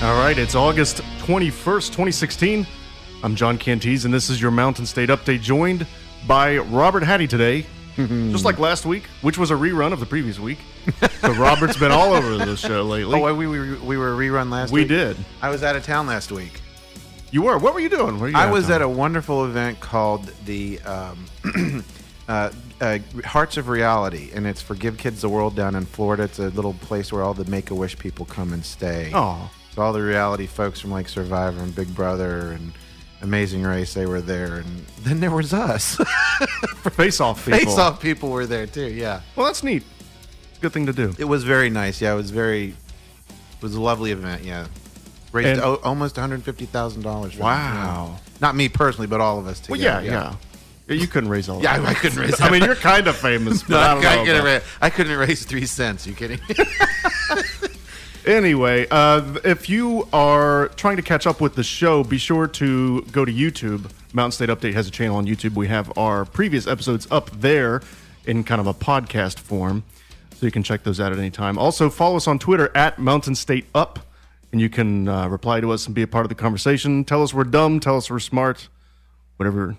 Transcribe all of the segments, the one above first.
All right, it's August 21st, 2016. I'm John Cantees, and this is your Mountain State Update, joined by Robert Haddy today, just like last week, which was a rerun of the previous week. So Robert's been all over the show lately. Oh, we were a rerun last week? We did. I was out of town last week. You were? What were you doing? I was at a wonderful event called the Hearts of Reality, and it's for Give Kids the World down in Florida. It's a little place where all the Make-A-Wish people come and stay. Oh. So all the reality folks from like Survivor and Big Brother and Amazing Race, they were there, and then there was us. Face-off people. Face-off people were there too. Yeah. Well, that's neat. It's a good thing to do. It was very nice. Yeah, it was a lovely event. Yeah. Raised almost $150,000. Wow. Not me personally, but all of us together. Well, yeah. You couldn't raise all that. Yeah, I couldn't raise that. I mean, you're kind of famous, but I couldn't raise 3 cents. You kidding? Anyway, if you are trying to catch up with the show, be sure to go to YouTube. Mountain State Update has a channel on YouTube. We have our previous episodes up there in kind of a podcast form, so you can check those out at any time. Also, follow us on Twitter at Mountain State Up, and you can reply to us and be a part of the conversation. Tell us we're dumb. Tell us we're smart. Whatever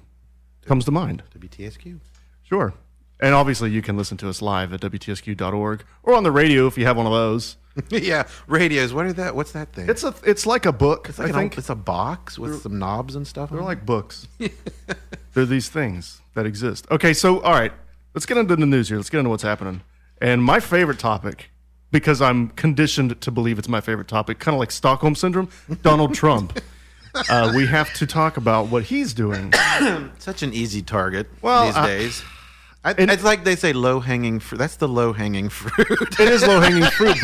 comes to mind. WTSQ. Sure. And obviously, you can listen to us live at WTSQ.org or on the radio if you have one of those. Yeah, radios. What's that thing? It's like a book. It's like it's a box with some knobs and stuff. They're like books. They're these things that exist. Okay, so all right, let's get into the news here. Let's get into what's happening. And my favorite topic, because I'm conditioned to believe it's my favorite topic, kind of like Stockholm Syndrome, Donald Trump. We have to talk about what he's doing. Such an easy target these days. It's like they say low-hanging fruit. That's the low-hanging fruit. It is low-hanging fruit,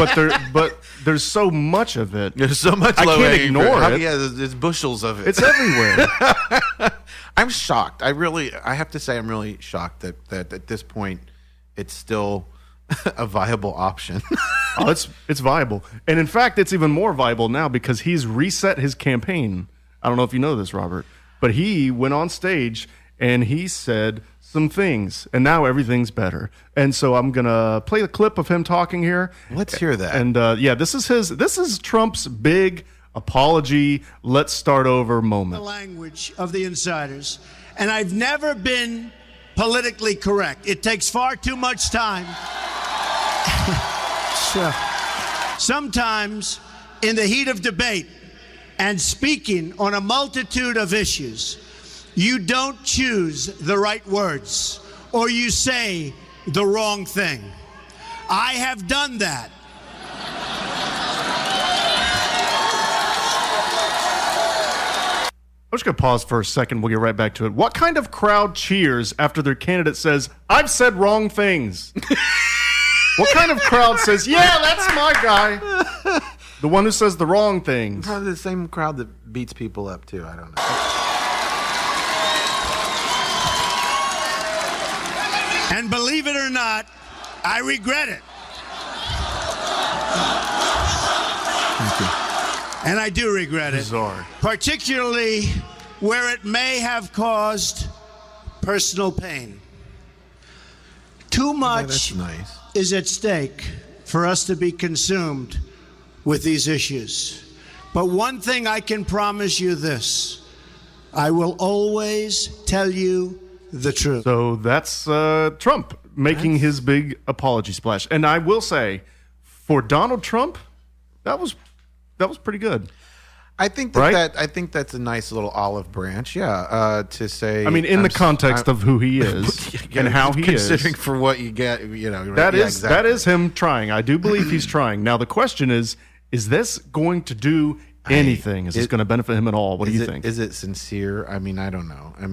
but there's so much of it. There's so much I low-hanging can't ignore fruit. it. Yeah, there's bushels of it. It's everywhere. I'm shocked. I have to say I'm really shocked that at this point it's still a viable option. Oh, it's viable. And in fact, it's even more viable now because he's reset his campaign. I don't know if you know this, Robert, but he went on stage and he said some things, and now everything's better. And so I'm gonna play the clip of him talking here. Let's hear that. And this is Trump's big apology. Let's start over moment. The language of the insiders, and I've never been politically correct. It takes far too much time. Sometimes, in the heat of debate and speaking on a multitude of issues, you don't choose the right words, or you say the wrong thing. I have done that. I'm just going to pause for a second. We'll get right back to it. What kind of crowd cheers after their candidate says, I've said wrong things? What kind of crowd says, yeah, that's my guy? The one who says the wrong things. Probably the same crowd that beats people up, too. I don't know. And believe it or not, I regret it. And I do regret it. Bizarre. Particularly where it may have caused personal pain. Too much is at stake for us to be consumed with these issues. But one thing I can promise you this, I will always tell you the truth. So that's Trump making his big apology splash. And I will say, for Donald Trump, that was pretty good. I think that's a nice little olive branch, to say. I mean, in the context of who he is and how he is, considering for what you get, that is him trying. I do believe he's trying. Now the question is this going to do anything? Is this going to benefit him at all? What do you think? Is it sincere? I mean, I don't know. I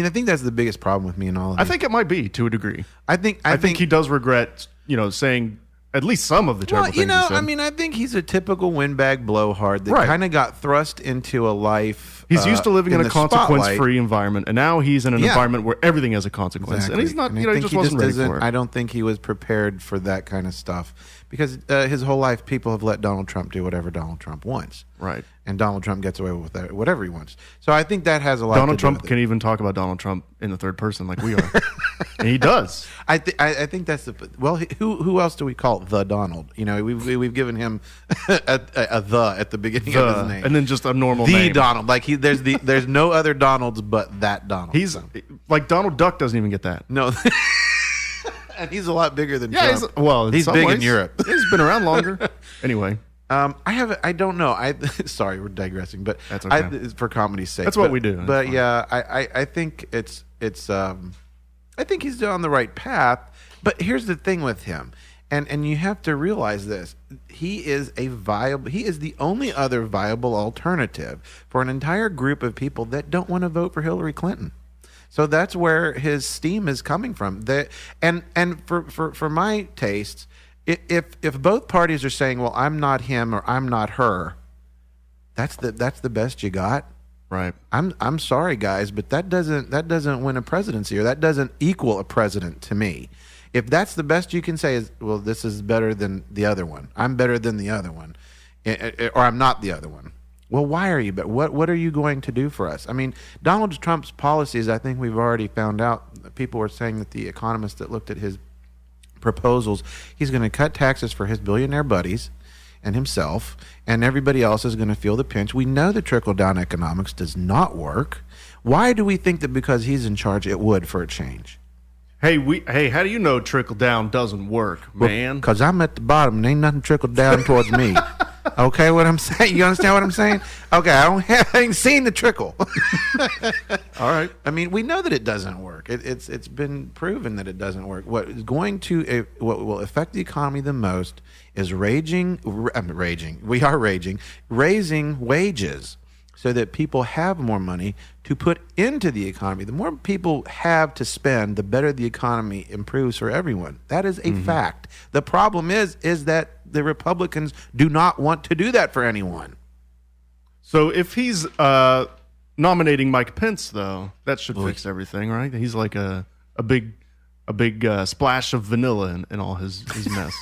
think that's the biggest problem with me and all of this. I think it might be to a degree. I think he does regret, saying at least some of the terrible things he said. I think he's a typical windbag blowhard that kind of got thrust into a life. He's used to living in a consequence-free environment, and now he's in an environment where everything has a consequence. Exactly. And he's not, he just wasn't ready for it. I don't think he was prepared for that kind of stuff. because his whole life people have let Donald Trump do whatever Donald Trump wants. Right. And Donald Trump gets away with that, whatever he wants. So I think that has a lot Donald to Trump do with can even talk about Donald Trump in the third person like we are. And he does. I think that's the well. Who else do we call the Donald? You know, we've given him a the at the beginning of his name, and then just a normal the name. Donald. Like there's no other Donalds but that Donald. He's like Donald Duck doesn't even get that. No. And he's a lot bigger than Yeah, Trump. He's big in Europe. He's been around longer. Anyway. I don't know. Sorry, we're digressing, but that's okay. For comedy's sake. That's what we do. But yeah, I think it's I think he's on the right path. But here's the thing with him, and you have to realize this: he is the only other viable alternative for an entire group of people that don't want to vote for Hillary Clinton. So that's where his steam is coming from. And for my tastes, if both parties are saying, well, I'm not him or I'm not her, that's the best you got. Right. I'm sorry, guys, but that doesn't win a presidency, or that doesn't equal a president to me. If that's the best you can say is, well, this is better than the other one, I'm better than the other one, or I'm not the other one. Well, why are you? But what are you going to do for us? I mean, Donald Trump's policies, I think we've already found out. People were saying that the economists that looked at his proposals, he's going to cut taxes for his billionaire buddies and himself, and everybody else is going to feel the pinch. We know that trickle-down economics does not work. Why do we think that because he's in charge, it would for a change? Hey, how do you know trickle-down doesn't work, man? Because I'm at the bottom and ain't nothing trickled down towards me. Okay, what I'm saying? You understand what I'm saying? Okay, I ain't seen the trickle. All right. I mean, we know that it doesn't work. It's been proven that it doesn't work. What will affect the economy the most is raising wages so that people have more money to put into the economy. The more people have to spend, the better the economy improves for everyone. That is a fact. The problem is that the Republicans do not want to do that for anyone. So if he's nominating Mike Pence, though, that should fix everything, right? He's like a big splash of vanilla in all his mess.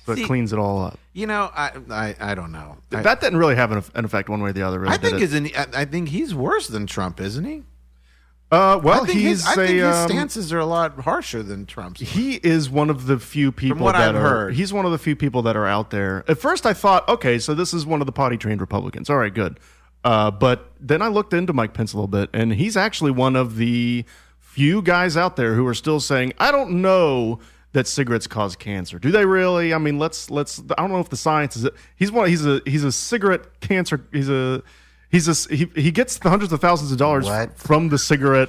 So it cleans it all up. You know, I don't know. That didn't really have an effect one way or the other. Really, I think he's worse than Trump, isn't he? Well, I think his stances are a lot harsher than Trump's. He is one of the few people he's one of the few people that are out there. At first I thought, okay, so this is one of the potty trained Republicans. All right, good. But then I looked into Mike Pence a little bit, and he's actually one of the few guys out there who are still saying, I don't know that cigarettes cause cancer. Do they really? I mean, let's I don't know if the science is he's a cigarette cancer. He gets the hundreds of thousands of dollars from the cigarette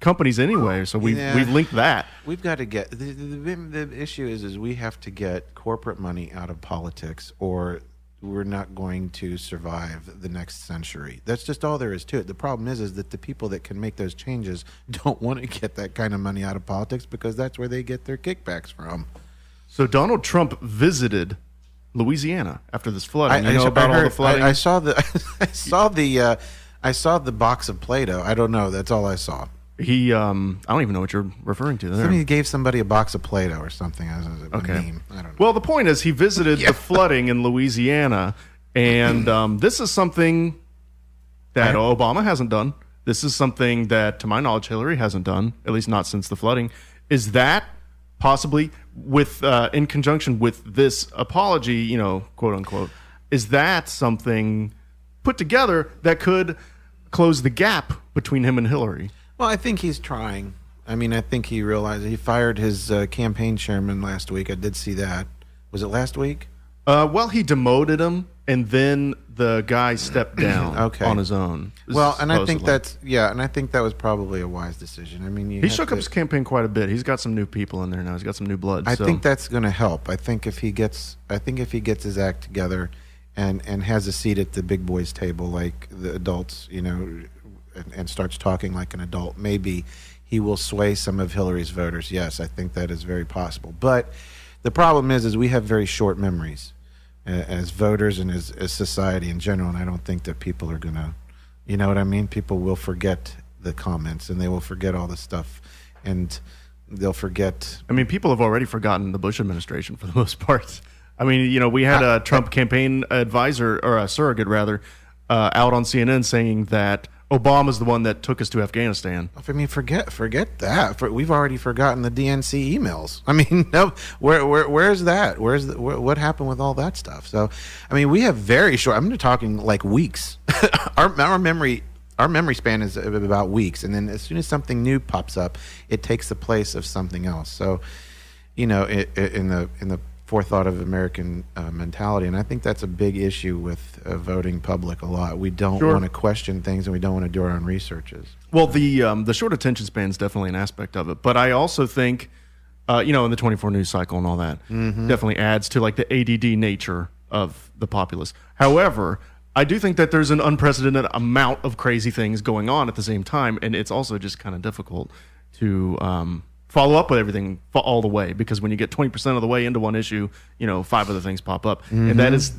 companies anyway. So we've linked that. We've got to get the issue is we have to get corporate money out of politics, or we're not going to survive the next century. That's just all there is to it. The problem is that the people that can make those changes don't want to get that kind of money out of politics, because that's where they get their kickbacks from. So Donald Trump visited Louisiana after this flooding. All the flooding? I saw the box of Play-Doh. I don't know. That's all I saw. I don't even know what you're referring to there. Somebody gave somebody a box of Play-Doh or something as a meme. I don't know. Well, the point is he visited the flooding in Louisiana, and this is something that Obama hasn't done. This is something that, to my knowledge, Hillary hasn't done, at least not since the flooding. Is that possibly, with in conjunction with this apology, quote unquote, is that something put together that could close the gap between him and Hillary? Well, I think he's trying. I mean, I think he realized he fired his campaign chairman last week. I did see that. Was it last week? Well, he demoted him, and then the guy stepped down on his own. Well, and I think that was probably a wise decision. I mean, he shook up his campaign quite a bit. He's got some new people in there now. He's got some new blood. I think that's going to help. I think if he gets his act together and has a seat at the big boys' table like the adults, and starts talking like an adult, maybe he will sway some of Hillary's voters. Yes, I think that is very possible. But the problem is we have very short memories as voters and as society in general, and I don't think that people are going to, you know what I mean? People will forget the comments, and they will forget all the stuff. And they'll forget. I mean, people have already forgotten the Bush administration for the most part. I mean, we had a Trump campaign advisor, or a surrogate rather, out on CNN saying that Obama's the one that took us to Afghanistan. I mean, forget that. We've already forgotten the DNC emails. I mean, no, where's that? What happened with all that stuff? So, I mean, we have very short. I'm talking like weeks. our memory span is about weeks, and then as soon as something new pops up, it takes the place of something else. So, in the forethought of American mentality, and I think that's a big issue with voting public a lot. We don't want to question things, and we don't want to do our own researches. Well, the short attention span is definitely an aspect of it, but I also think, in the 24 news cycle and all that, definitely adds to like the ADD nature of the populace. However, I do think that there's an unprecedented amount of crazy things going on at the same time, and it's also just kind of difficult to follow up with everything all the way, because when you get 20% of the way into one issue, 5 other things pop up. And that is,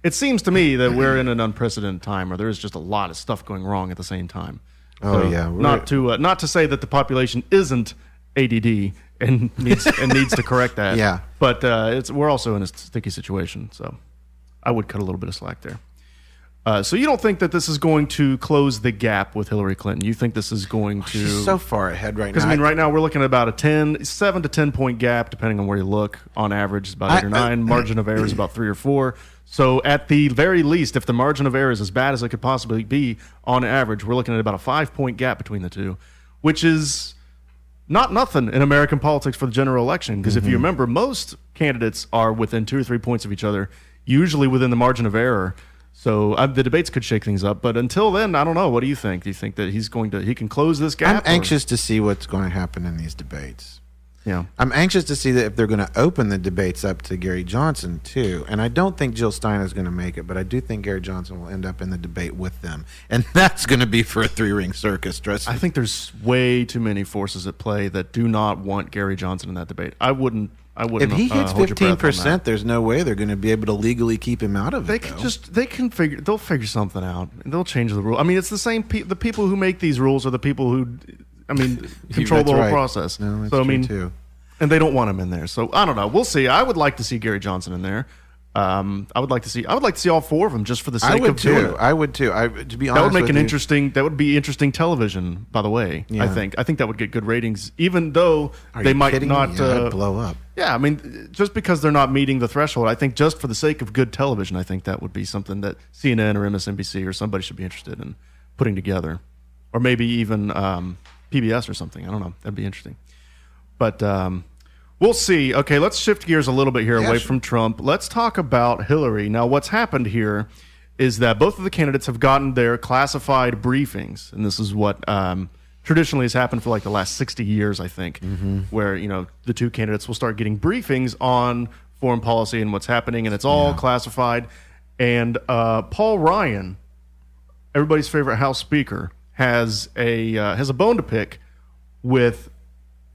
it seems to me that we're in an unprecedented time, or there is just a lot of stuff going wrong at the same time. Oh, yeah. Not to say that the population isn't ADD and needs to correct that. Yeah. But we're also in a sticky situation, so I would cut a little bit of slack there. So you don't think that this is going to close the gap with Hillary Clinton? You think this is going to... She's so far ahead right now. Because, right now we're looking at about a 7 to 10 point gap, depending on where you look. On average, it's about 8 or 9. Margin of error is about 3 or 4. So at the very least, if the margin of error is as bad as it could possibly be, on average, we're looking at about a 5-point gap between the two, which is not nothing in American politics for the general election. Because if you remember, most candidates are within 2 or 3 points of each other, usually within the margin of error. So the debates could shake things up, but until then, I don't know. What do you think? Do you think that he can close this gap? I'm anxious to see what's going to happen in these debates. Yeah, I'm anxious to see that if they're going to open the debates up to Gary Johnson too. And I don't think Jill Stein is going to make it, but I do think Gary Johnson will end up in the debate with them, and that's going to be for a 3-ring circus. Trust me. I think there's way too many forces at play that do not want Gary Johnson in that debate. I wouldn't. If he hits 15%, there's no way they're going to be able to legally keep him out of it. They'll figure something out. They'll change the rule. I mean, it's the same. The people who make these rules are the people who, control the whole process. No, that's true too. And they don't want him in there. So I don't know. We'll see. I would like to see Gary Johnson in there. I would like to see all 4 of them just for the sake of doing it. I would too. To be honest, that would make That would be interesting television. By the way, yeah. I think that would get good ratings, even though they might not blow up. Yeah, I mean, just because they're not meeting the threshold, I think just for the sake of good television, I think that would be something that CNN or MSNBC or somebody should be interested in putting together, or maybe even PBS or something. I don't know. That'd be interesting. But we'll see. Okay, let's shift gears a little bit here away from Trump. Let's talk about Hillary. Now, what's happened here is that both of the candidates have gotten their classified briefings, and this is what traditionally has happened for like the last 60 years, I think, where the two candidates will start getting briefings on foreign policy and what's happening, and it's all classified. And Paul Ryan, everybody's favorite House Speaker, has a bone to pick with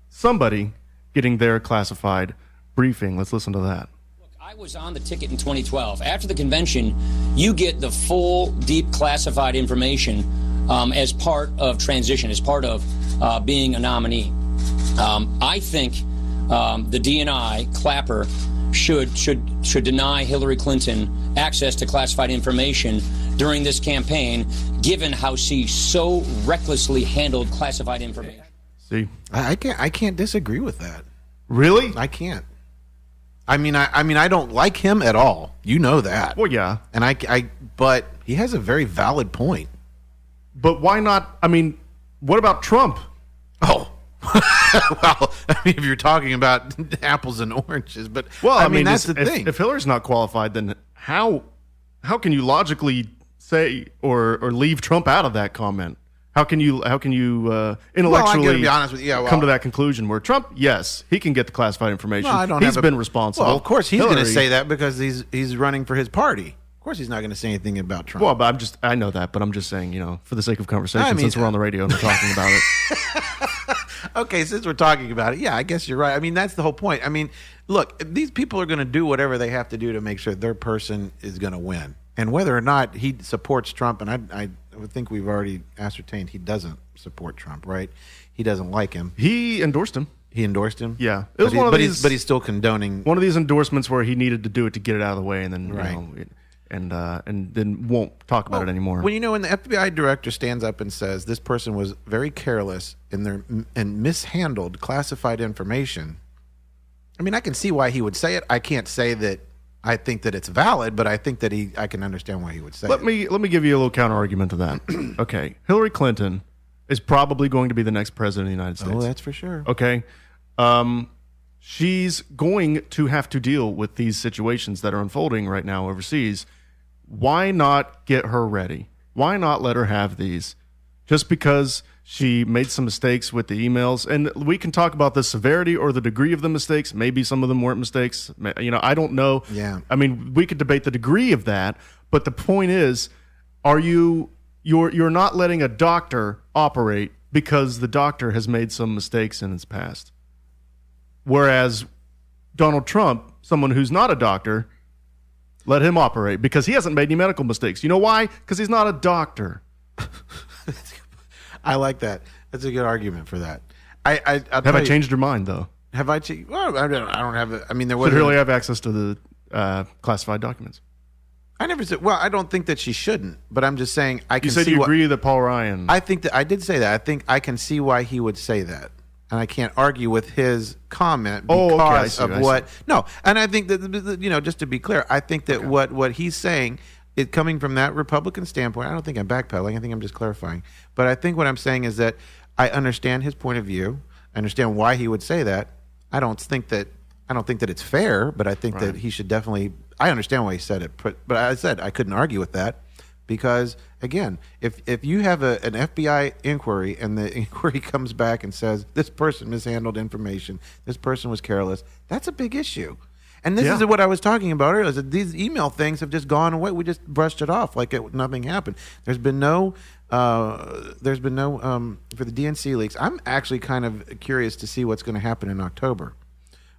somebody getting their classified briefing. Let's listen to that. Look, I was on the ticket in 2012. After the convention, you get the full, deep classified information as part of transition, as part of being a nominee. I think the DNI, Clapper, should deny Hillary Clinton access to classified information during this campaign, given how she so recklessly handled classified information. See, I can't disagree with that. Really? I can't. I mean, I don't like him at all. You know that. Well, yeah. And but he has a very valid point. But why not? I mean, what about Trump? Oh, well, I mean, if you're talking about apples and oranges, but I mean that's the thing. If Hillary's not qualified, then how can you logically say or leave Trump out of that comment? How can you intellectually be honest with you. Come to that conclusion where Trump, yes, he can get the classified information. He's been responsible. Well, of course he's going to say that because he's running for his party. Of course he's not going to say anything about Trump. Well, but I know that, but I'm just saying, for the sake of conversation, since we're on the radio and we're talking about it. Okay, since we're talking about it, yeah, I guess you're right. I mean, that's the whole point. I mean, look, these people are going to do whatever they have to do to make sure their person is going to win. And whether or not he supports Trump, and I would think we've already ascertained he doesn't support Trump, right? He doesn't like him. He endorsed him. He endorsed him. Yeah, it but, was one of these. But he's still condoning one of these endorsements where he needed to do it to get it out of the way, and then right. And then won't talk about it anymore. When when the FBI director stands up and says this person was very careless and mishandled classified information, I mean, I can see why he would say it. I can't say that I think that it's valid, but I think that I can understand why he would say it. Let me give you a little counter argument to that. Okay, Hillary Clinton is probably going to be the next president of the United States. Oh, that's for sure. Okay. She's going to have to deal with these situations that are unfolding right now overseas. Why not get her ready? Why not let her have these? Just because she made some mistakes with the emails, and we can talk about the severity or the degree of the mistakes. Maybe some of them weren't mistakes. I don't know. Yeah. I mean, we could debate the degree of that, but the point is, you're not letting a doctor operate because the doctor has made some mistakes in his past. Whereas Donald Trump, someone who's not a doctor, let him operate because he hasn't made any medical mistakes. You know why? Because he's not a doctor. I like that. That's a good argument for that. Have I changed your mind, though? Have I changed? Well, I don't have it. I mean, there was. Should really have access to the classified documents. I never said. Well, I don't think that she shouldn't, but I'm just saying I can. You said see you agree that Paul Ryan. I think that I did say that. I think I can see why he would say that, and I can't argue with his comment because of what. No, and I think that just to be clear, I think that what he's saying. It coming from that Republican standpoint, I don't think I'm backpedaling. I think I'm just clarifying. But I think what I'm saying is that I understand his point of view. I understand why he would say that. I don't think that it's fair, but I think that he should definitely. I understand why he said it, but I said I couldn't argue with that because again, if you have an FBI inquiry and the inquiry comes back and says this person mishandled information, this person was careless, that's a big issue. And this is what I was talking about earlier. Is that these email things have just gone away. We just brushed it off like nothing happened. There's been no for the DNC leaks. I'm actually kind of curious to see what's going to happen in October.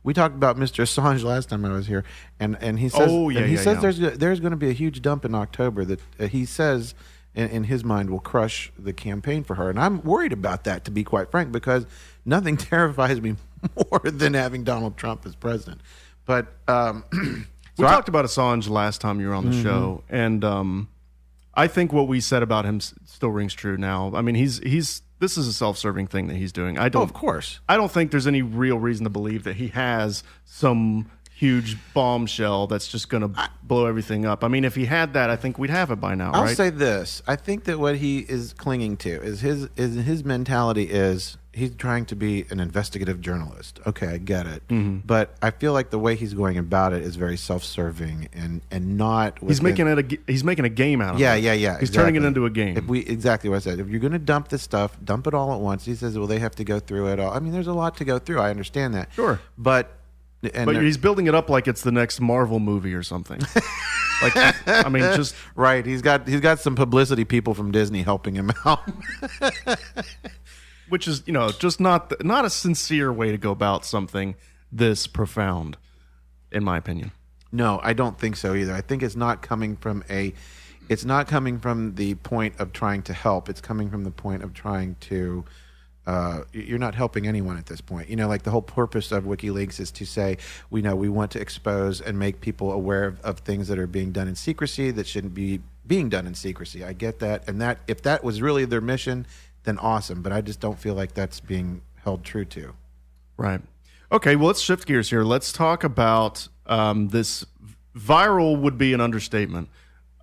We talked about Mr. Assange last time I was here, and he says there's going to be a huge dump in October that he says in his mind will crush the campaign for her. And I'm worried about that, to be quite frank, because nothing terrifies me more than having Donald Trump as president. But we talked about Assange last time you were on the show, and I think what we said about him still rings true now. I mean, this is a self-serving thing that he's doing. Of course. I don't think there's any real reason to believe that he has some huge bombshell that's just going to blow everything up. I mean, if he had that, I think we'd have it by now, I'll right? say this. I think that what he is clinging to is his mentality is he's trying to be an investigative journalist. Okay, I get it. Mm-hmm. But I feel like the way he's going about it is very self-serving and not. He's making a game out of it. Yeah. He's turning it into a game. Exactly what I said. If you're going to dump this stuff, dump it all at once. He says, well, they have to go through it all. I mean, there's a lot to go through. I understand that. Sure. But he's building it up like it's the next Marvel movie or something. Just right. He's got some publicity people from Disney helping him out. Which is, just not a sincere way to go about something this profound, in my opinion. No, I don't think so either. I think it's not coming from the point of trying to help. It's coming from the point of trying to. You're not helping anyone at this point. Like the whole purpose of WikiLeaks is to say, we want to expose and make people aware of things that are being done in secrecy that shouldn't be being done in secrecy. I get that, and that if that was really their mission, then awesome. But I just don't feel like that's being held true to. Right. Okay. Well, let's shift gears here. Let's talk about this. Viral would be an understatement.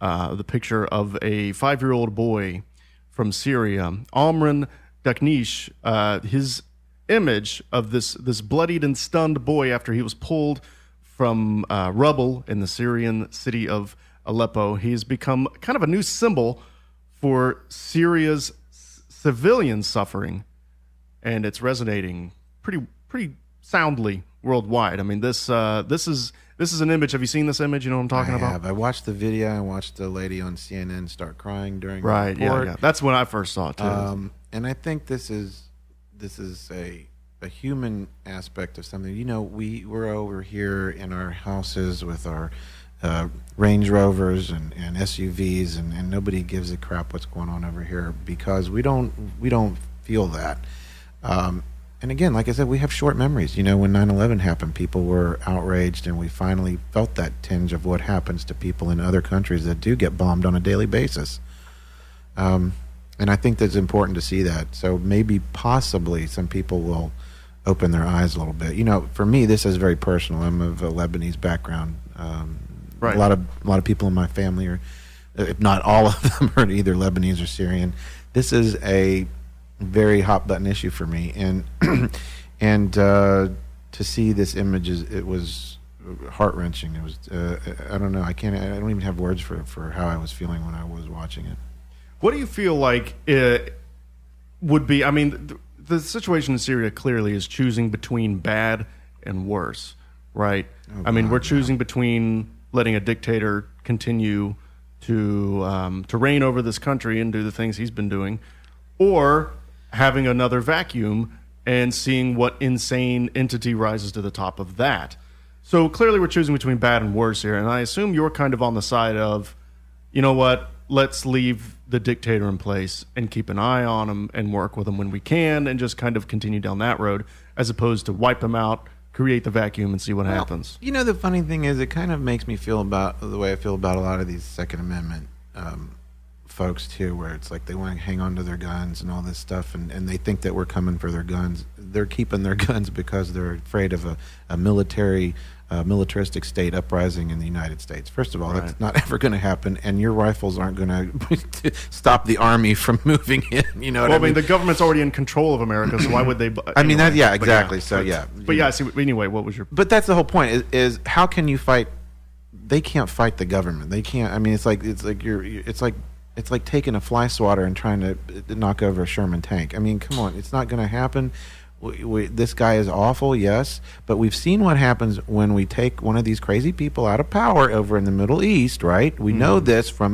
The picture of a 5-year-old boy from Syria, Omran Daqneesh, his image of this bloodied and stunned boy after he was pulled from rubble in the Syrian city of Aleppo. He's become kind of a new symbol for Syria's civilian suffering, and it's resonating pretty soundly worldwide. I mean, this is an image. Have you seen this image? You know what I'm talking about? I watched the video. I watched the lady on CNN start crying during the report. Yeah. That's when I first saw it too. And I think this is a human aspect of something. We're over here in our houses with our Range Rovers and SUVs, and nobody gives a crap what's going on over here because we don't feel that. And again, like I said, we have short memories. When 9/11 happened, people were outraged, and we finally felt that tinge of what happens to people in other countries that do get bombed on a daily basis. And I think that's important to see that. So maybe, possibly, some people will open their eyes a little bit. For me, this is very personal. I'm of a Lebanese background. Right. A lot of people in my family are, if not all of them, are either Lebanese or Syrian. This is a very hot button issue for me, and to see this image it was heart wrenching. It was I don't know. I don't even have words for how I was feeling when I was watching it. What do you feel like it would be? I mean, the situation in Syria clearly is choosing between bad and worse, right? I mean, we're choosing between letting a dictator continue to reign over this country and do the things he's been doing, or having another vacuum and seeing what insane entity rises to the top of that. So clearly we're choosing between bad and worse here, and I assume you're kind of on the side of, you know what, let's leave the dictator in place and keep an eye on him and work with him when we can and just kind of continue down that road, as opposed to wipe him out, create the vacuum, and see what happens. The funny thing is, it kind of makes me feel about the way I feel about a lot of these Second Amendment folks too, where it's like they want to hang on to their guns and all this stuff, and they think that we're coming for their guns. They're keeping their guns because they're afraid of a militaristic state uprising in the United States. First of all, that's not ever going to happen, and your rifles aren't going to stop the army from moving in. You know what I mean? The government's already in control of America, so why would they? Exactly. Anyway, what was your? But that's the whole point. Is how can you fight? They can't fight the government. They can't. I mean, it's like taking a fly swatter and trying to knock over a Sherman tank. I mean, come on, it's not going to happen. This guy is awful, yes, but we've seen what happens when we take one of these crazy people out of power over in the Middle East, right? We know this from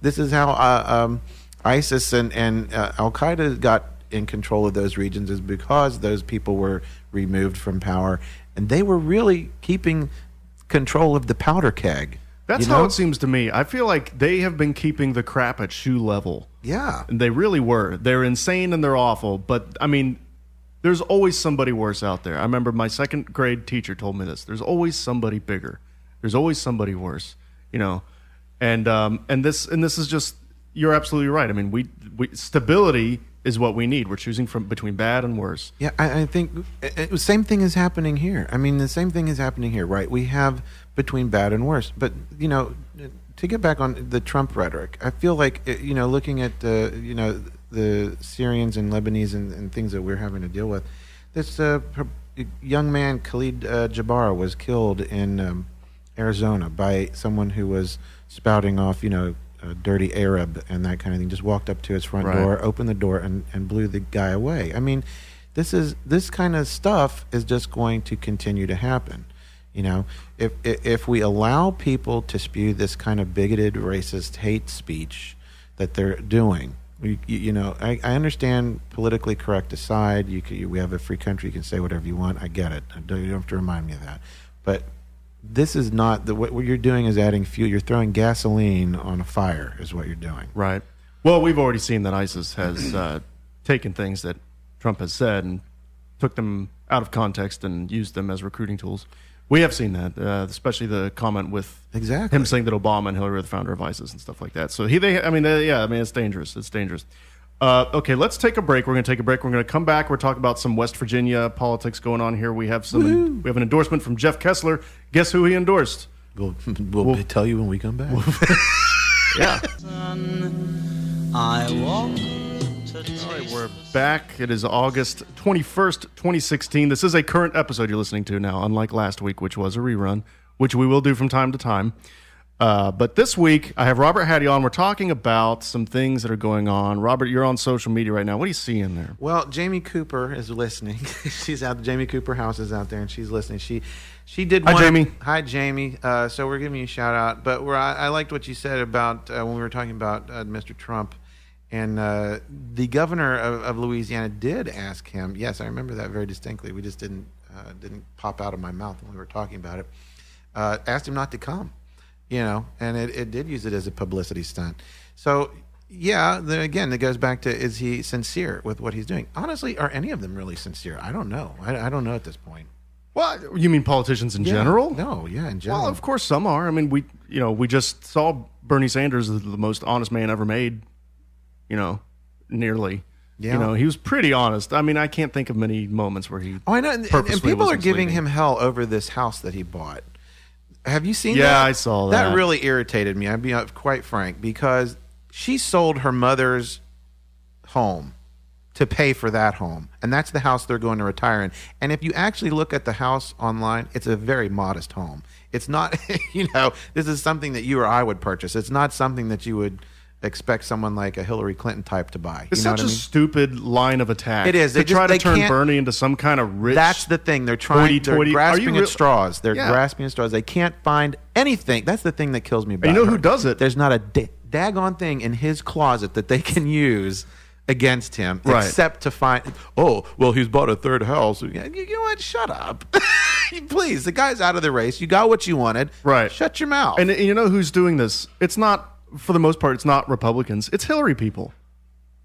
this is how ISIS and Al Qaeda got in control of those regions, is because those people were removed from power, and they were really keeping control of the powder keg. That's how it seems to me. I feel like they have been keeping the crap at shoe level. Yeah. And they really were. They're insane and they're awful. But, I mean, there's always somebody worse out there. I remember my second grade teacher told me this. There's always somebody bigger. There's always somebody worse, And this is just, you're absolutely right. I mean, we stability is what we need. We're choosing between bad and worse. Yeah, I think the same thing is happening here. I mean, the same thing is happening here, right? We have between bad and worse. But, to get back on the Trump rhetoric, I feel like, looking at, the Syrians and Lebanese and things that we're having to deal with, this young man, Khalid Jabbar, was killed in Arizona by someone who was spouting off, a dirty Arab and that kind of thing. Just walked up to his front door, opened the door, and blew the guy away. I mean, this kind of stuff is just going to continue to happen. If we allow people to spew this kind of bigoted, racist hate speech that they're doing, I understand politically correct aside. We have a free country. You can say whatever you want. I get it. You don't have to remind me of that. But this is not what you're doing is adding fuel. You're throwing gasoline on a fire is what you're doing. Right. Well, we've already seen that ISIS has taken things that Trump has said and took them out of context and used them as recruiting tools. We have seen that, especially the comment with him saying that Obama and Hillary are the founder of ISIS and stuff like that. So it's dangerous. It's dangerous. Okay, let's take a break. We're going to take a break. We're going to come back. We're talking about some West Virginia politics going on here. We have an endorsement from Jeff Kessler. Guess who he endorsed? We'll tell you when we come back. Yeah. I walk. All right, we're back. It is August 21st, 2016. This is a current episode you're listening to now, unlike last week, which was a rerun, which we will do from time to time. But this week, I have Robert Haddy on. We're talking about some things that are going on. Robert, you're on social media right now. What are you seeing there? Well, Jamie Cooper is listening. She's out. Jamie Cooper House is out there, and she's listening. She did. Hi, Jamie. Hi, Jamie. So we're giving you a shout out. But I liked what you said about when we were talking about Mr. Trump. And the governor of Louisiana did ask him. Yes, I remember that very distinctly. We just didn't pop out of my mouth when we were talking about it. Asked him not to come, and it did use it as a publicity stunt. So yeah, then again, it goes back to, is he sincere with what he's doing? Honestly, are any of them really sincere? I don't know. I don't know at this point. Well, you mean politicians in general? No, yeah, in general. Well, of course some are. I mean, we just saw Bernie Sanders as the most honest man ever made, nearly. Yeah. He was pretty honest. I mean, I can't think of many moments where he I know, and purposely people are wasn't giving sleeping. him hell over this house that he bought. Have you seen that? Yeah, I saw that. That really irritated me, I'd be quite frank, because she sold her mother's home to pay for that home, and that's the house they're going to retire in. And if you actually look at the house online, it's a very modest home. It's not, this is something that you or I would purchase. It's not something that you would expect someone like a Hillary Clinton type to buy. It's you know such what I a mean? stupid line of attack. It is. They try to they turn can't- Bernie into some kind of rich. That's the thing. They're trying. They're Are you grasping real- at straws. They're Yeah. grasping at straws. They can't find anything. That's the thing that kills me. About And you know her. who does it? There's not a daggone thing in his closet that they can use against him, Right. except to find. Oh, well, he's bought a third house. You know what? Shut up, please. The guy's out of the race. You got what you wanted. Right. Shut your mouth. And you know who's doing this? It's not, for the most part, it's not Republicans. It's Hillary people.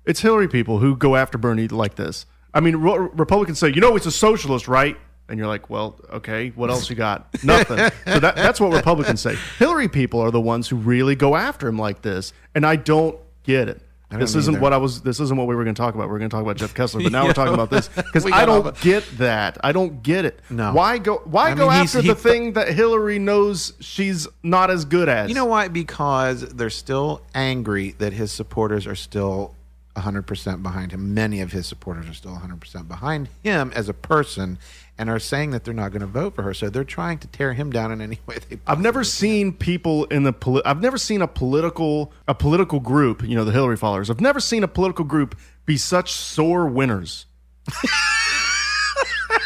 It's Hillary people who go after Bernie like this. I mean, Republicans say, he's a socialist, right? And you're like, well, okay, what else you got? Nothing. So that's what Republicans say. Hillary people are the ones who really go after him like this, and I don't get it. This isn't what we were going to talk about. We're going to talk about Jeff Kessler, but now we're talking about this because I don't get that. I don't get it. No. Why go after the thing that Hillary knows she's not as good as? You know why? Because they're still angry that his supporters are still 100% behind him. Many of his supporters are still 100% behind him as a person, and are saying that they're not going to vote for her. So they're trying to tear him down in any way they possibly I've never seen people in the I've never seen a political group, the Hillary followers. I've never seen a political group be such sore winners.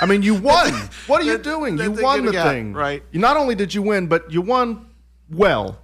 I mean, you won. What are you doing? You won the thing. Right. Not only did you win, but you won well,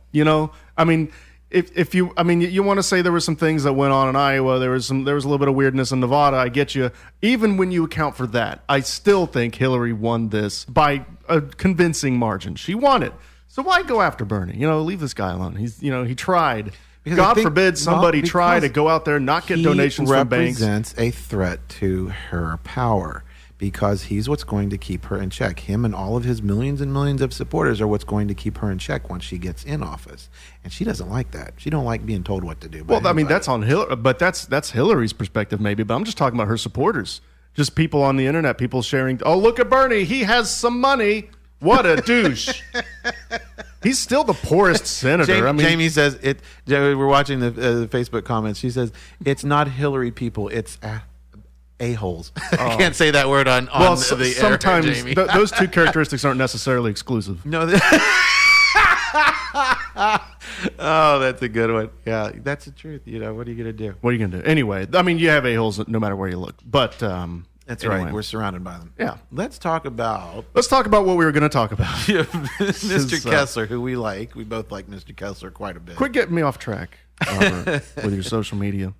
I mean, if you want to say there were some things that went on in Iowa, there was a little bit of weirdness in Nevada. I get you. Even when you account for that, I still think Hillary won this by a convincing margin. She won it. So why go after Bernie? Leave this guy alone. He tried. Because God forbid somebody try to go out there and not get donations from banks. He represents a threat to her power, because he's what's going to keep her in check. Him and all of his millions and millions of supporters are what's going to keep her in check once she gets in office. And she doesn't like that. She don't like being told what to do. Well, I mean, that's on Hillary, but that's Hillary's perspective maybe, but I'm just talking about her supporters. Just people on the internet, people sharing, oh, look at Bernie. He has some money. What a douche. He's still the poorest senator. Jamie says, we're watching the Facebook comments. She says, it's not Hillary people, it's a-holes. I can't say that word on the air, sometimes Jamie. Those two characteristics aren't necessarily exclusive. No. Oh, that's a good one. Yeah, that's the truth. What are you going to do? What are you going to do? Anyway, I mean, you have a-holes no matter where you look. But That's anyway. right. We're surrounded by them. Yeah. Let's talk about what we were going to talk about. Mr. Kessler, who we like. We both like Mr. Kessler quite a bit. Quit getting me off track, Robert, with your social media.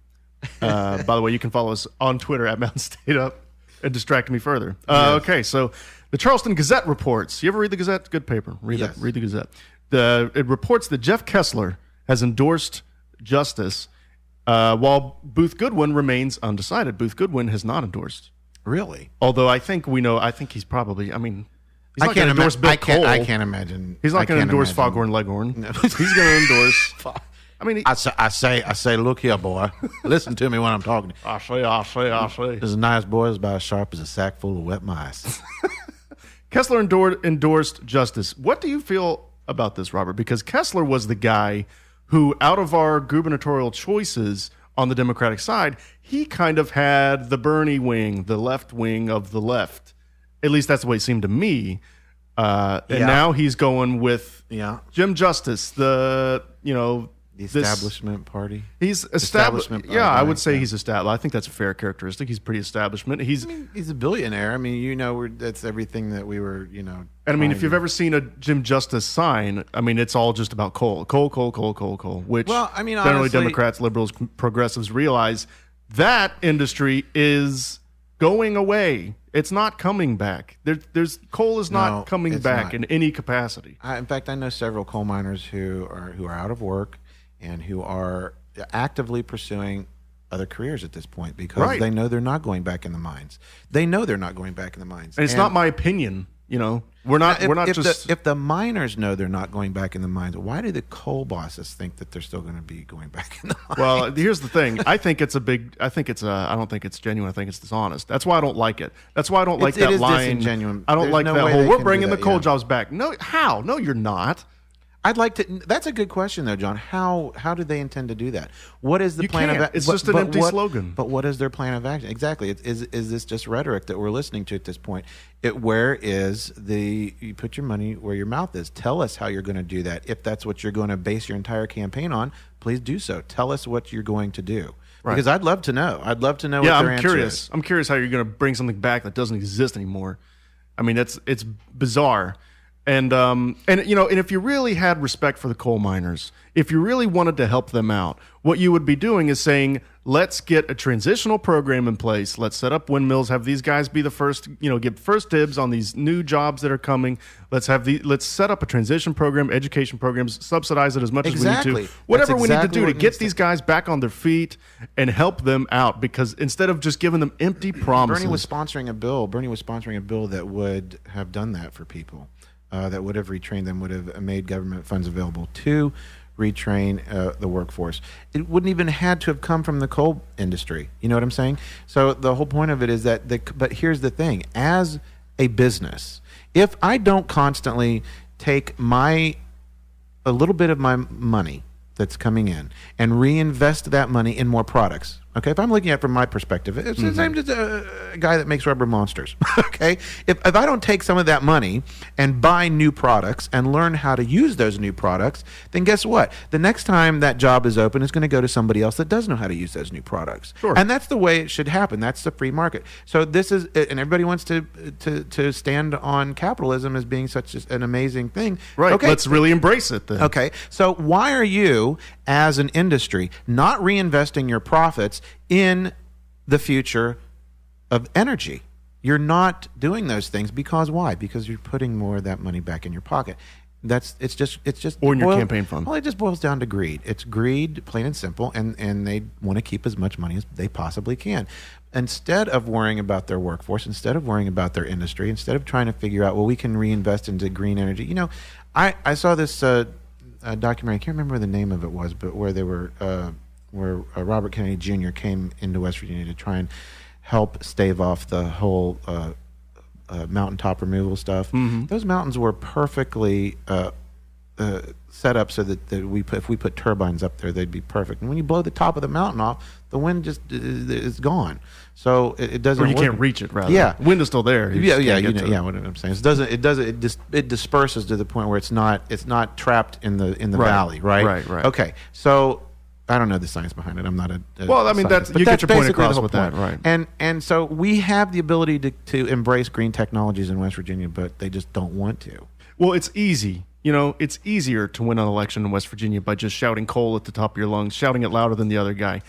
By the way, you can follow us on Twitter at Mountain State Up and distract me further. Okay, so the Charleston Gazette reports. You ever read the Gazette? Good paper. Read the Gazette. It reports that Jeff Kessler has endorsed justice while Booth Goodwin remains undecided. Booth Goodwin has not endorsed. Really? Although I think he's probably, he's not going I to endorse Bill Cole. I can't imagine. He's not going to endorse Foghorn Leghorn. No. He's going to endorse. I say, look here, boy. Listen to me when I'm talking. I say. This is a nice boy. It's about as sharp as a sack full of wet mice. Kessler endorsed justice. What do you feel about this, Robert? Because Kessler was the guy who, out of our gubernatorial choices on the Democratic side, he kind of had the Bernie wing, the left wing of the left. At least that's the way it seemed to me. And now he's going with Jim Justice, the establishment party. He's establishment. Yeah, I would say he's established. I think that's a fair characteristic. He's pretty establishment. He's a billionaire. That's everything that we were, And if you've ever seen a Jim Justice sign, it's all just about coal. Which generally honestly, Democrats, liberals, progressives realize that industry is going away. It's not coming back. Coal is not coming back in any capacity. In fact, I know several coal miners who are out of work. and who are actively pursuing other careers at this point because they know they're not going back in the mines. They know they're not going back in the mines. And it's not my opinion. We're not just. If the miners know they're not going back in the mines, why do the coal bosses think that they're still going to be going back in the mines? Well, here's the thing. I don't think it's genuine. I think it's dishonest. That's why I don't like it. That's why I don't like that line. Disingenuine. I don't There's like no that way whole, they we're can bringing do the that, coal yeah. jobs back. No, how? No, you're not. I'd like to. That's a good question, though, John. How do they intend to do that? What is the plan of action? It's just an empty slogan. But what is their plan of action? Exactly. Is this just rhetoric that we're listening to at this point? Where is you put your money where your mouth is? Tell us how you're going to do that. If that's what you're going to base your entire campaign on, please do so. Tell us what you're going to do. Right. Because I'd love to know. I'd love to know what their answer is. I'm curious how you're going to bring something back that doesn't exist anymore. I mean, it's bizarre. And if you really had respect for the coal miners, if you really wanted to help them out, what you would be doing is saying, let's get a transitional program in place. Let's set up windmills, have these guys be the first, give first dibs on these new jobs that are coming. Let's set up a transition program, education programs, subsidize it as much as we need to. Whatever we need to do to get these guys back on their feet and help them out, because instead of just giving them empty promises. Bernie was sponsoring a bill that would have done that for people. That would have retrained them, would have made government funds available to retrain the workforce. It wouldn't even had to have come from the coal industry. You know what I'm saying? So the whole point of it is that, but here's the thing. As a business, if I don't constantly take a little bit of my money that's coming in and reinvest that money in more products. Okay, if I'm looking at it from my perspective, it's the same as a guy that makes rubber monsters. Okay, if I don't take some of that money and buy new products and learn how to use those new products, then guess what? The next time that job is open, it's going to go to somebody else that does know how to use those new products. Sure. And that's the way it should happen. That's the free market. So this is, and everybody wants to stand on capitalism as being such an amazing thing. Right. Okay. Let's really embrace it then. Okay. So why are you, as an industry, not reinvesting your profits in the future of energy? You're not doing those things because why? Because you're putting more of that money back in your pocket. It's just or in your campaign fund. Well, it just boils down to greed. It's greed, plain and simple, and they want to keep as much money as they possibly can. Instead of worrying about their workforce, instead of worrying about their industry, instead of trying to figure out, well, we can reinvest into green energy. I saw this documentary. I can't remember the name of it was, but where they were where Robert Kennedy Jr. came into West Virginia to try and help stave off the whole mountaintop removal stuff. Mm-hmm. Those mountains were perfectly set up so that if we put turbines up there, they'd be perfect. And when you blow the top of the mountain off, the wind just is gone. So it doesn't. Or you work. can't reach it. Rather, yeah, wind is still there. Yeah. What I'm saying. It disperses to the point where it's not trapped in the valley. Right. Okay. So I don't know the science behind it. I'm not a well, I mean, scientist, you get your point across with that, right? And so we have the ability to embrace green technologies in West Virginia, but they just don't want to. Well, it's easy. It's easier to win an election in West Virginia by just shouting coal at the top of your lungs, shouting it louder than the other guy.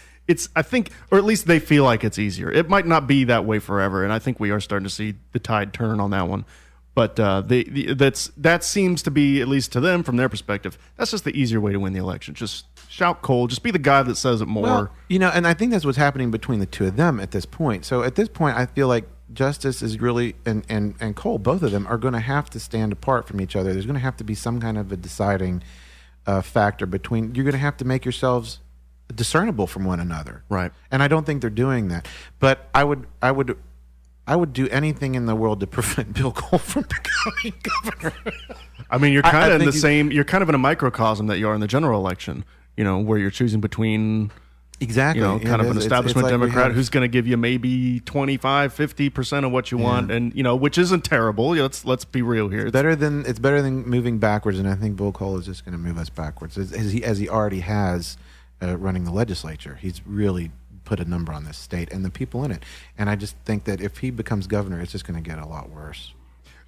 I think, or at least they feel like it's easier. It might not be that way forever, and I think we are starting to see the tide turn on that one. But that seems to be, at least to them, from their perspective, that's just the easier way to win the election. Just shout coal. Just be the guy that says it more. Well, and I think that's what's happening between the two of them at this point. So at this point, I feel like Justice is really, and Cole, both of them are going to have to stand apart from each other. There's going to have to be some kind of a deciding factor between. You're going to have to make yourselves discernible from one another. Right. And I don't think they're doing that. But I would do anything in the world to prevent Bill Cole from becoming governor. I mean, you're kind of in the same. You're kind of in a microcosm that you are in the general election. Where you're choosing between exactly, kind of an establishment Democrat who's going to give you maybe 25-50% of what you want, and which isn't terrible. Let's be real here. It's better than moving backwards, and I think Bill Cole is just going to move us backwards as he already has running the legislature. He's really put a number on this state and the people in it, and I just think that if he becomes governor, it's just going to get a lot worse.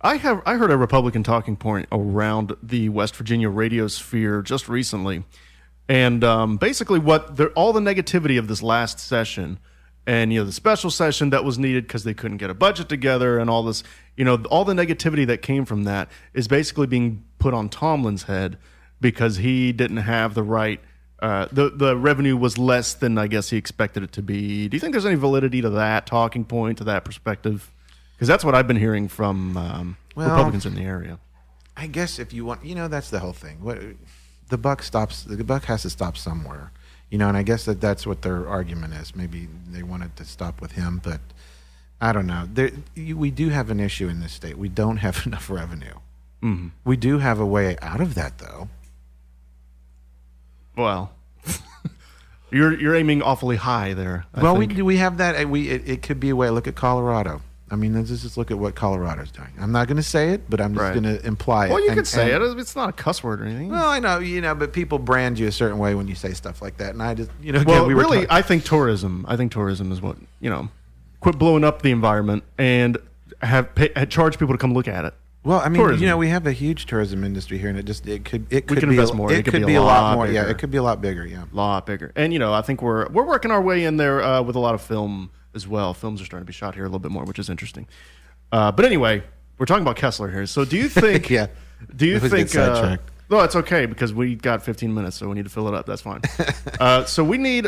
I heard a Republican talking point around the West Virginia radio sphere just recently. And basically all the negativity of this last session and, the special session that was needed because they couldn't get a budget together and all this, all the negativity that came from that is basically being put on Tomlin's head because he didn't have the right the revenue was less than I guess he expected it to be. Do you think there's any validity to that talking point, to that perspective? Because that's what I've been hearing from Republicans in the area. I guess if you want, that's the whole thing. The buck has to stop somewhere, and I guess that's what their argument is. Maybe they wanted to stop with him, but I don't know. We do have an issue in this state. We don't have enough revenue. Mm-hmm. We do have a way out of that, though. Well, you're aiming awfully high there. We have that. It could be a way. Look at Colorado. I mean, let's just look at what Colorado's doing. I'm not going to say it, but I'm just going to imply it. Well, you can say it. It's not a cuss word or anything. Well, I know, but people brand you a certain way when you say stuff like that. And I just, I think tourism. Is what quit blowing up the environment and charge people to come look at it. Well, I mean, tourism. We have a huge tourism industry here, and it could invest more. It could be a lot more. Bigger. Yeah, it could be a lot bigger. Yeah, a lot bigger. And I think we're working our way in there with a lot of film as well. Films are starting to be shot here a little bit more, which is interesting. But anyway, we're talking about Kessler here. So do you think? Yeah. Do you think? No, it's okay because we got 15 minutes, so we need to fill it up. That's fine. So we need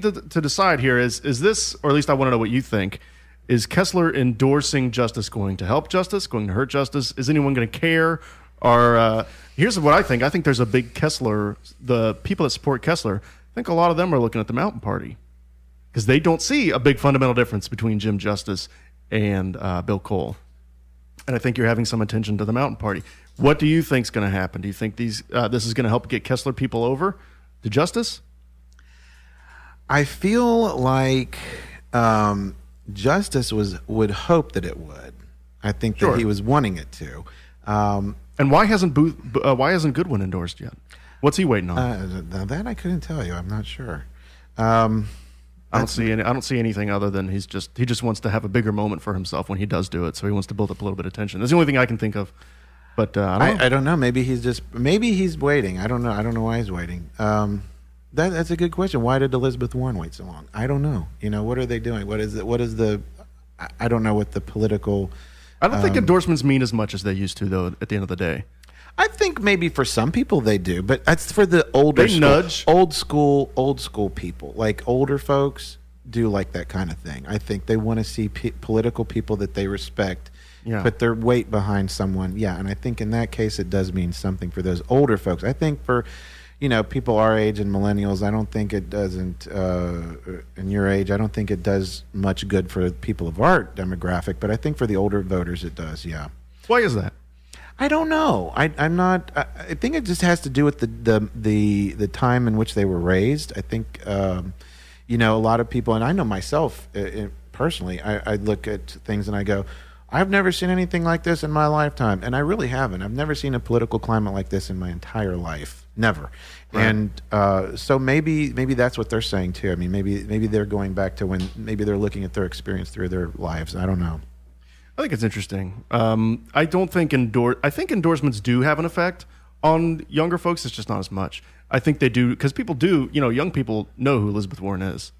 to decide here: is this, or at least I want to know what you think. Is Kessler endorsing justice going to help justice, going to hurt justice? Is anyone going to care? Or here's what I think. I think there's a big Kessler, the people that support Kessler, I think a lot of them are looking at the Mountain Party because they don't see a big fundamental difference between Jim Justice and Bill Cole. And I think you're having some attention to the Mountain Party. What do you think is going to happen? Do you think this is going to help get Kessler people over to justice? I feel like... Justice would hope that it would. I think that he was wanting it to. And why hasn't Goodwin endorsed yet? What's he waiting on? That I couldn't tell you. I'm not sure. I don't see anything other than he just wants to have a bigger moment for himself when he does do it. So he wants to build up a little bit of tension. That's the only thing I can think of. But I don't know. Maybe he's waiting. I don't know. I don't know why he's waiting. That's a good question. Why did Elizabeth Warren wait so long? I don't know. What are they doing? What is the? I don't know what the political. I don't think endorsements mean as much as they used to, though. At the end of the day, I think maybe for some people they do, but that's for the older. They nudge old school people, like older folks do like that kind of thing. I think they want to see political people that they respect. Yeah. Put their weight behind someone. Yeah, and I think in that case it does mean something for those older folks. I think for people our age and millennials, I don't think it doesn't, in your age, I don't think it does much good for people of our demographic, but I think for the older voters it does, yeah. Why is that? I don't know. I think it just has to do with the time in which they were raised. I think, a lot of people, and I know myself personally, I look at things and I go, I've never seen anything like this in my lifetime, and I really haven't. I've never seen a political climate like this in my entire life. Never. Right. And so maybe that's what they're saying too. I mean, maybe they're going back to when maybe they're looking at their experience through their lives. I don't know. I think it's interesting. I don't think I think endorsements do have an effect on younger folks. It's just not as much. I think they do because people do. Young people know who Elizabeth Warren is.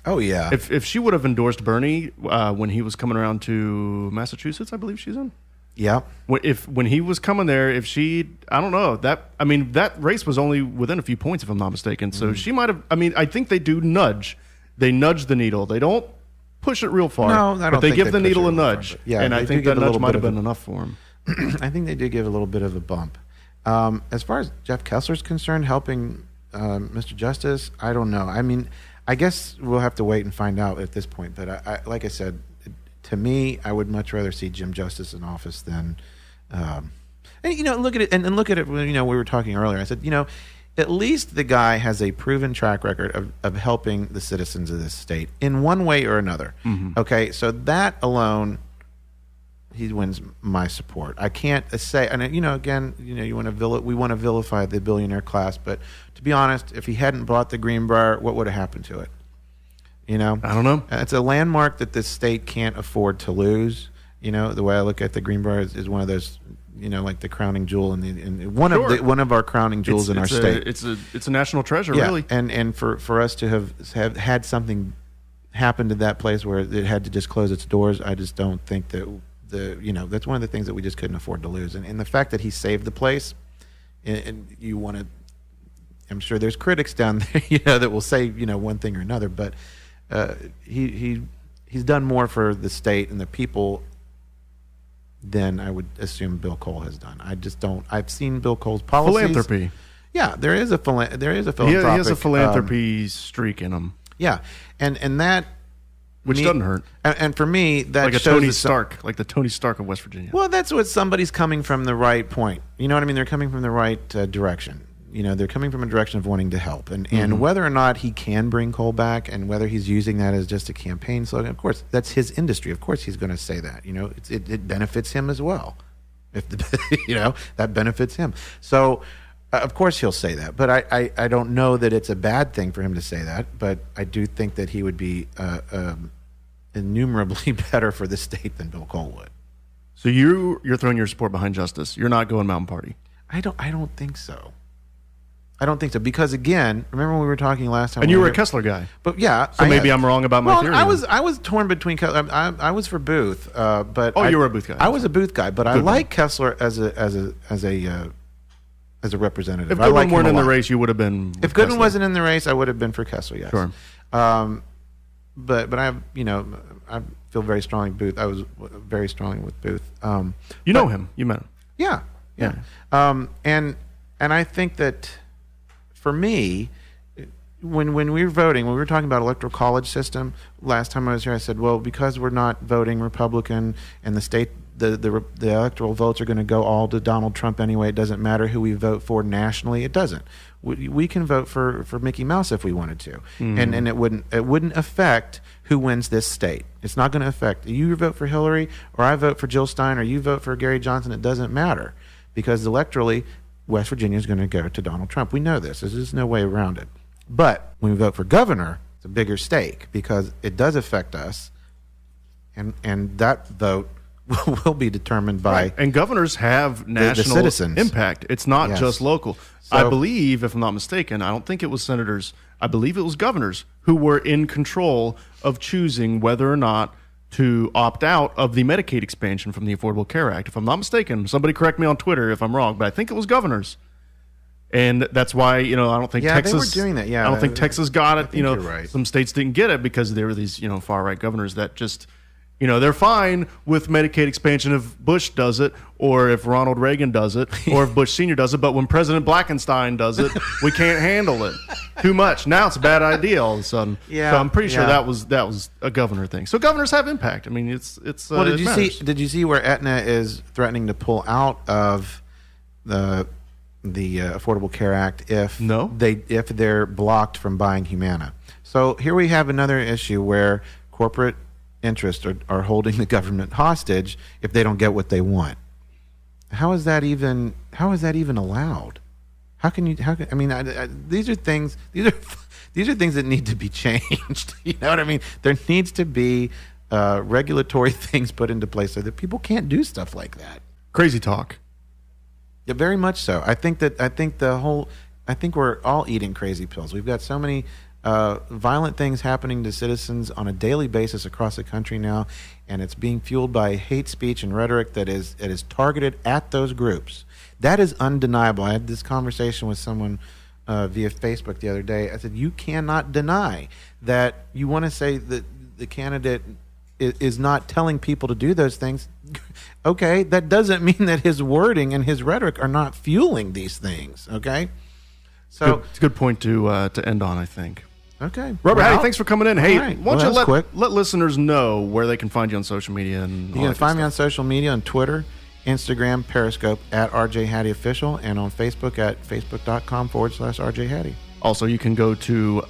Oh yeah. If she would have endorsed Bernie when he was coming around to Massachusetts, I believe she's in. Yeah. When he was coming there, I don't know that race was only within a few points, if I'm not mistaken. So she might have. I think they do nudge. They nudge the needle. They don't push it real far. No, I don't. But they give the needle a nudge. Far, yeah, and I think that nudge might have been enough for him. I think they did give a little bit of a bump. As far as Jeff Kessler's concerned, helping Mr. Justice, I don't know. I guess we'll have to wait and find out at this point. But I like I said. To me, I would much rather see Jim Justice in office than, and look at it and look at it. We were talking earlier. I said, at least the guy has a proven track record of helping the citizens of this state in one way or another. Mm-hmm. Okay, so that alone, he wins my support. I can't say, and again, we want to vilify the billionaire class, but to be honest, if he hadn't bought the Greenbrier, what would have happened to it? I don't know. It's a landmark that this state can't afford to lose. The way I look at the Greenbrier is one of those, like the crowning jewel and one of our crowning jewels in our state. It's a national treasure, really. And for us to have had something happen to that place where it had to just close its doors, I just don't think that that's one of the things that we just couldn't afford to lose. And the fact that he saved the place, and you want to. I'm sure there's critics down there, that will say, one thing or another, but he's done more for the state and the people than I would assume Bill Cole has done. I just don't. I've seen Bill Cole's policies. Philanthropy. Yeah, there is a philanthropic. He has a philanthropy streak in him. Yeah, and that, which doesn't hurt. And for me, that like a shows Tony Stark, like the Tony Stark of West Virginia. Well, that's what somebody's coming from the right point. You know what I mean? They're coming from the right direction. They're coming from a direction of wanting to help. And whether or not he can bring coal back and whether he's using that as just a campaign slogan, of course, that's his industry. Of course he's going to say that. It benefits him as well. If that benefits him. So, of course he'll say that. But I don't know that it's a bad thing for him to say that. But I do think that he would be innumerably better for the state than Bill Cole would. So you're throwing your support behind justice. You're not going Mountain Party. I don't think so. I don't think so because again, remember when we were talking last time? And you were a Kessler guy, but yeah. So maybe I'm wrong about my theory. I was torn between. I was for Booth, but you were a Booth guy. I was a Booth guy, but I like Kessler as a representative. If Goodwin weren't in the race, you would have been. If Goodwin wasn't in the race, I would have been for Kessler. Yes. Sure. But I feel very strongly Booth. I was very strongly with Booth. You know him. You met him. Yeah. And I think that. For me, when we were voting, when we were talking about electoral college system, last time I was here, I said, well, because we're not voting Republican and the state, the electoral votes are going to go all to Donald Trump anyway, it doesn't matter who we vote for nationally. It doesn't. We can vote for Mickey Mouse if we wanted to, and it wouldn't affect who wins this state. It's not going to affect. You vote for Hillary, or I vote for Jill Stein, or you vote for Gary Johnson. It doesn't matter because electorally, West Virginia is going to go to Donald Trump. We know this. There's no way around it. But when we vote for governor, it's a bigger stake because it does affect us, and that vote will be determined by right. And governors have national the citizens. Impact. It's not Yes. just local. So, I believe, if I'm not mistaken, I don't think it was senators. I believe it was governors who were in control of choosing whether or not to opt out of the Medicaid expansion from the Affordable Care Act. If I'm not mistaken, somebody correct me on Twitter if I'm wrong, but I think it was governors. And that's why, I don't think Texas... they were doing that, yeah. I don't think Texas got it. You're right. Some states didn't get it because there were these, far-right governors that just... they're fine with Medicaid expansion if Bush does it, or if Ronald Reagan does it, or if Bush Sr. does it. But when President Blackenstein does it, we can't handle it. Too much. Now it's a bad idea all of a sudden. Yeah, so I'm pretty sure yeah. that was a governor thing. So governors have impact. I mean, it's. Well, it matters. Did you see where Aetna is threatening to pull out of the Affordable Care Act if they're blocked from buying Humana? So here we have another issue where corporate interests are holding the government hostage if they don't get what they want. How is that even allowed? These are things that need to be changed. You know what I mean? There needs to be regulatory things put into place so that people can't do stuff like that. Crazy talk. Yeah, very much so. I think we're all eating crazy pills. We've got so many violent things happening to citizens on a daily basis across the country now, and it's being fueled by hate speech and rhetoric that is targeted at those groups. That is undeniable. I had this conversation with someone via Facebook the other day. I said, you cannot deny that you want to say that the candidate is not telling people to do those things. Okay, that doesn't mean that his wording and his rhetoric are not fueling these things. Okay, so it's a good point to end on, I think. Okay, Robert, Haddy, thanks for coming in. Hey, right. why don't you let listeners know where they can find you on social media? And you can find me on social media on Twitter, Instagram, Periscope at RJ Haddy Official, and on Facebook at facebook.com/RJ Haddy. Also, you can go to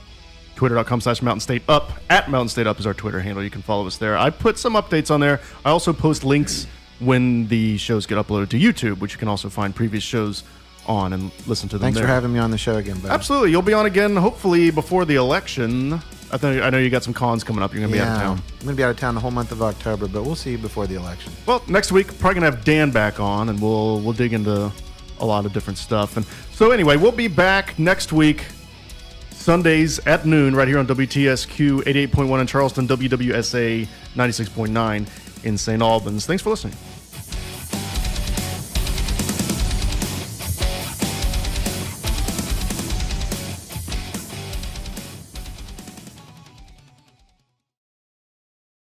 twitter.com/Mountain State Up. At Mountain State Up is our Twitter handle. You can follow us there. I put some updates on there. I also post links when the shows get uploaded to YouTube, which you can also find previous shows on and listen to them. Thanks there. for having me on the show again, buddy. Absolutely. You'll be on again, hopefully, before the election. I know you got some cons coming up. You're going to be out of town. I'm going to be out of town the whole month of October, but we'll see you before the election. Well, next week, probably going to have Dan back on, and we'll dig into a lot of different stuff. And so anyway, we'll be back next week, Sundays at noon, right here on WTSQ 88.1 in Charleston, WWSA 96.9 in St. Albans. Thanks for listening.